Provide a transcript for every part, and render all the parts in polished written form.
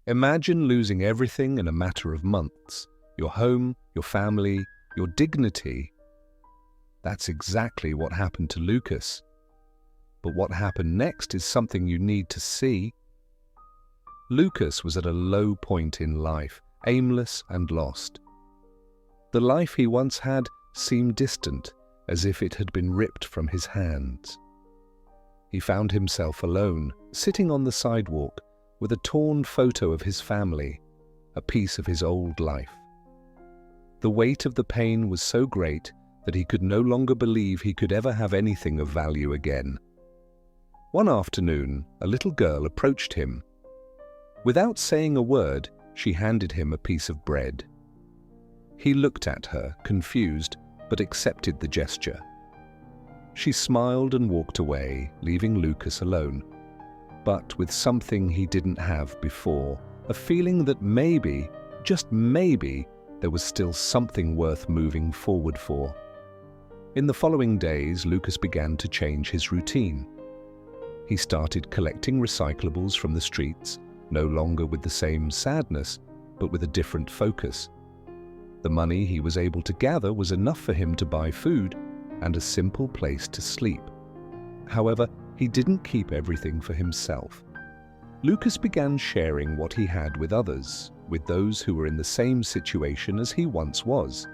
Imagine losing everything in a matter of months. Your home, your family, your dignity. That's exactly what happened to Lucas. But what happened next is something you need to see. Lucas was at a low point in life, aimless and lost. The life he once had seemed distant, as if it had been ripped from his hands. He found himself alone, sitting on the sidewalk, with a torn photo of his family, a piece of his old life. The weight of the pain was so great that he could no longer believe he could ever have anything of value again. One afternoon, a little girl approached him. Without saying a word, she handed him a piece of bread. He looked at her, confused, but accepted the gesture. She smiled and walked away, leaving Lucas alone, but with something he didn't have before, a feeling that maybe, just maybe, there was still something worth moving forward for. In the following days, Lucas began to change his routine. He started collecting recyclables from the streets, no longer with the same sadness, but with a different focus. The money he was able to gather was enough for him to buy food and a simple place to sleep. However, he didn't keep everything for himself. Lucas began sharing what he had with others, with those who were in the same situation as he once was.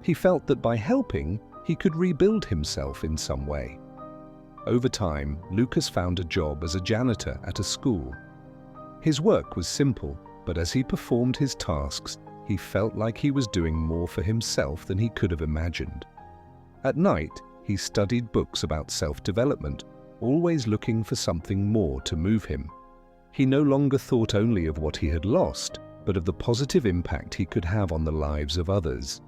He felt that by helping, he could rebuild himself in some way. Over time, Lucas found a job as a janitor at a school. His work was simple, but as he performed his tasks, he felt like he was doing more for himself than he could have imagined. At night, he studied books about self-development, always looking for something more to move him. He no longer thought only of what he had lost, but of the positive impact he could have on the lives of others.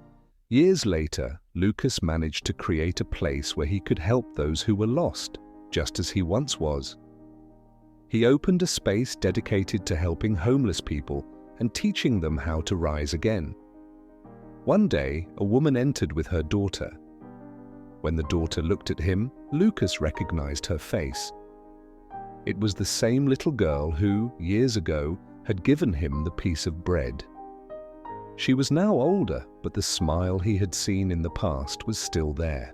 Years later, Lucas managed to create a place where he could help those who were lost, just as he once was. He opened a space dedicated to helping homeless people and teaching them how to rise again. One day, a woman entered with her daughter. When the daughter looked at him, Lucas recognized her face. It was the same little girl who, years ago, had given him the piece of bread. She was now older, but the smile he had seen in the past was still there.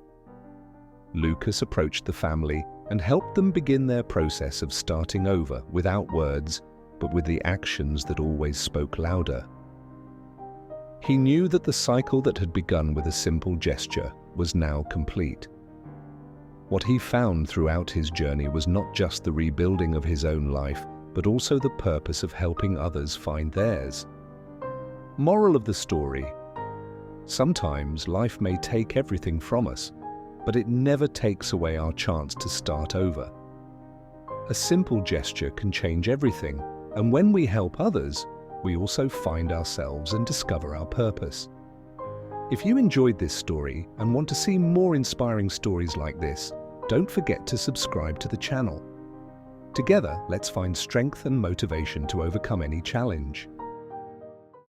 Lucas approached the family and helped them begin their process of starting over without words, but with the actions that always spoke louder. He knew that the cycle that had begun with a simple gesture was now complete. What he found throughout his journey was not just the rebuilding of his own life, but also the purpose of helping others find theirs. Moral of the story: sometimes life may take everything from us, but it never takes away our chance to start over. A simple gesture can change everything, and when we help others, we also find ourselves and discover our purpose. If you enjoyed this story and want to see more inspiring stories like this, don't forget to subscribe to the channel. Together, let's find strength and motivation to overcome any challenge.